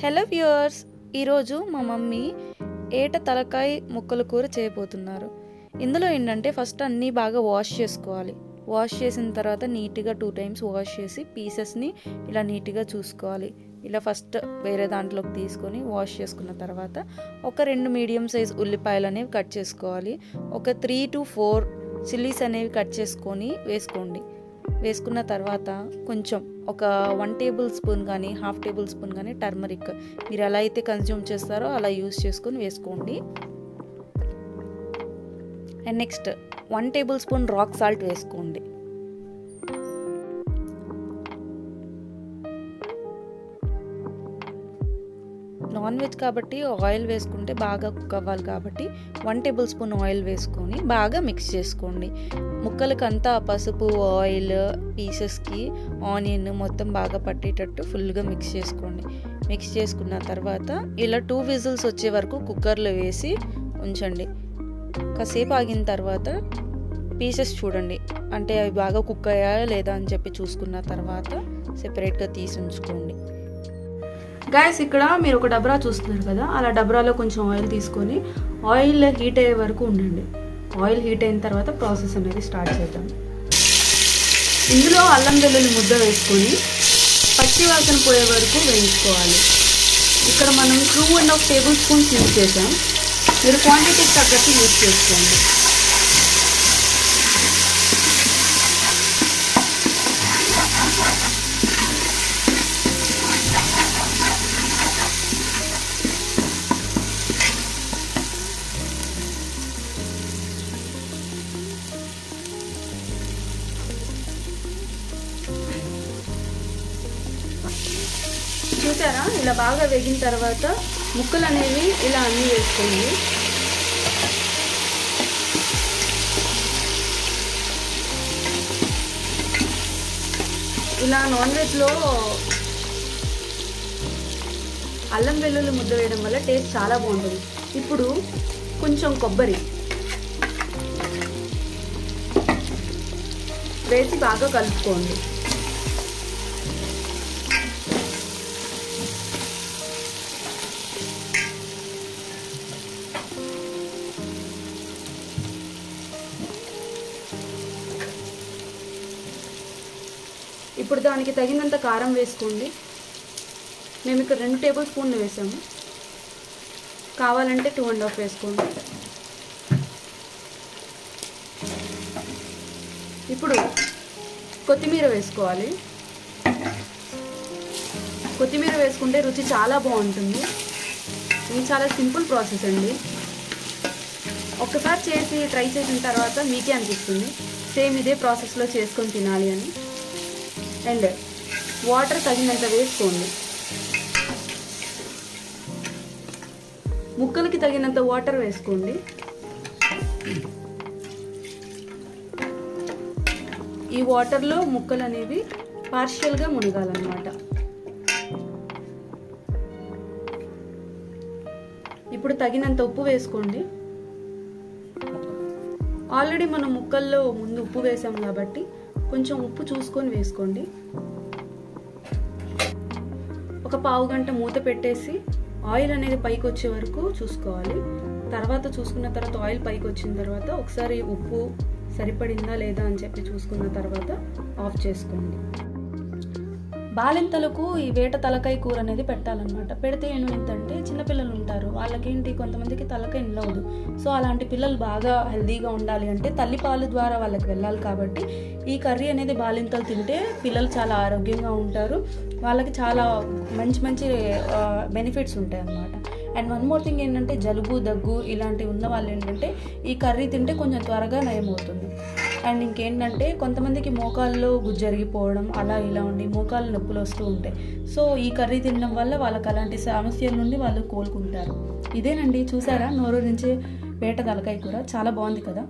Hello viewers, ఈరోజు మా mummy ఏట తలకాయ ముక్కల కూర చేయబోతున్నారు. ఇందులో ఏంటంటే ఫస్ట్ అన్నీ బాగా వాష్ చేసుకోవాలి. వాష్ చేసిన తర్వాత నీట్గా 2 times వాష్ చేసి పీసెస్ని ఇలా నీట్గా చూసుకోవాలి. ఇలా ఫస్ట్ వేరే దాంట్లోకి తీసుకొని వాష్ చేసుకున్న తర్వాత ఒక 2 మీడియం సైజ్ ఉల్లిపాయలు అనేవి కట్ చేసుకోవాలి. ఒక 3 to 4 చిల్లీస్ అనేవి కట్ చేసుకొని వేసుకోండి. వేసుకున్న తర్వాత కొంచెం ఒక 1 tablespoon కానీ 1/2 tablespoon కానీ టర్మరిక్ మీరు ఎలా అయితే కన్జ్యూమ్ చేస్తారో అలా యూస్ చేసుకొని వేసుకోండి. And next 1 tablespoon rock salt వేసుకోండి. నాన్ వెజ్ కాబట్టి ఆయిల్ వేసుకుంటే బాగా కుక్ అవ్వాలి కాబట్టి 1 tablespoon ఆయిల్ వేసుకొని బాగా మిక్స్ చేసుకోండి. ముక్కలకంతా పసుపు, ఆయిల్, పీసెస్కి ఆనియన్ మొత్తం బాగా పట్టేటట్టు ఫుల్గా మిక్స్ చేసుకోండి. మిక్స్ చేసుకున్న తర్వాత ఇలా 2 whistles వచ్చే వరకు కుక్కర్లో వేసి ఉంచండి. కాసేపు ఆగిన తర్వాత పీసెస్ చూడండి, అంటే అవి బాగా కుక్ అయ్యాయా లేదా అని చెప్పి చూసుకున్న తర్వాత సెపరేట్గా తీసి ఉంచుకోండి. గాయస్, ఇక్కడ మీరు ఒక డబ్రా చూస్తున్నారు కదా, అలా డబ్రాలో కొంచెం ఆయిల్ తీసుకొని ఆయిల్ హీట్ అయ్యే వరకు ఉండండి. ఆయిల్ హీట్ అయిన తర్వాత ప్రాసెస్ అనేది స్టార్ట్ చేద్దాం. ఇందులో అల్లం వెల్లుల్లి ముద్ద వేసుకొని పచ్చి వాసన పోయే వరకు వేయించుకోవాలి. ఇక్కడ మనం 2.5 tablespoons యూజ్ చేసాం. మీరు క్వాంటిటీకి తగ్గట్టు యూజ్ చేసుకోండి. చూసారా, ఇలా బాగా వేగిన తర్వాత ముక్కలు అనేవి ఇలా అన్నీ వేసుకోండి. ఇలా నాన్ వెజ్లో అల్లం వెల్లుల్లి ముద్ద వేయడం వల్ల టేస్ట్ చాలా బాగుంటుంది. ఇప్పుడు కొంచెం కొబ్బరి వేసి బాగా కలుపుకోండి. ఇప్పుడు దానికి తగినంత కారం వేసుకోండి. మేము ఇక్కడ 2 tablespoons వేసాము, కావాలంటే 2.5 వేసుకోండి. ఇప్పుడు కొత్తిమీర వేసుకోవాలి. కొత్తిమీర వేసుకుంటే రుచి చాలా బాగుంటుంది. ఇది చాలా సింపుల్ ప్రాసెస్ అండి. ఒక్కసారి చేసి ట్రై చేసిన తర్వాత మీకే అనిపిస్తుంది సేమ్ ఇదే ప్రాసెస్లో చేసుకొని తినాలి అని. అండ్ వాటర్ తగినంత వేసుకోండి. ముక్కలకి తగినంత వాటర్ వేసుకోండి. ఈ వాటర్లో ముక్కలు అనేవి పార్షియల్గా మునగాలన్నమాట. ఇప్పుడు తగినంత ఉప్పు వేసుకోండి. ఆల్రెడీ మనం ముక్కల్లో ముందు ఉప్పు వేసాం కాబట్టి కొంచెం ఉప్పు చూసుకొని వేసుకోండి. ఒక 1/2 గంట మూత పెట్టేసి ఆయిల్ అనేది పైకి వచ్చే వరకు చూసుకోవాలి. తర్వాత చూసుకున్న తర్వాత ఆయిల్ పైకి వచ్చిన తర్వాత ఒకసారి ఉప్పు సరిపడిందా లేదా అని చెప్పి చూసుకున్న తర్వాత ఆఫ్ చేసుకోండి. బాలింతలకు ఈ వేట తలకాయ కూర అనేది పెట్టాలన్నమాట. పెడితే ఏంటంటే చిన్నపిల్లలు ఉంటారు, వాళ్ళకేంటి కొంతమందికి తలకాయ నిలవదు. సో అలాంటి పిల్లలు బాగా హెల్దీగా ఉండాలి అంటే తల్లిపాలు ద్వారా వాళ్ళకి వెళ్ళాలి. కాబట్టి ఈ కర్రీ అనేది బాలింతలు తింటే పిల్లలు చాలా ఆరోగ్యంగా ఉంటారు, వాళ్ళకి చాలా మంచి బెనిఫిట్స్ ఉంటాయి అన్నమాట. అండ్ 1 more thing ఏంటంటే జలుబు, దగ్గు ఇలాంటివి ఉన్న వాళ్ళు ఏంటంటే ఈ కర్రీ తింటే కొంచెం త్వరగా నయమవుతుంది. అండ్ ఇంకేంటంటే కొంతమందికి మోకాల్లో గుజ్జరిగిపోవడం అలా ఇలా ఉండి మోకాలు నొప్పులు వస్తూ ఉంటాయి. సో ఈ కర్రీ తినడం వల్ల వాళ్ళకి అలాంటి సమస్యల నుండి వాళ్ళు కోలుకుంటారు. ఇదేనండి, చూసారా, నోరు నుంచి వేట తలకాయ కూర చాలా బాగుంది కదా.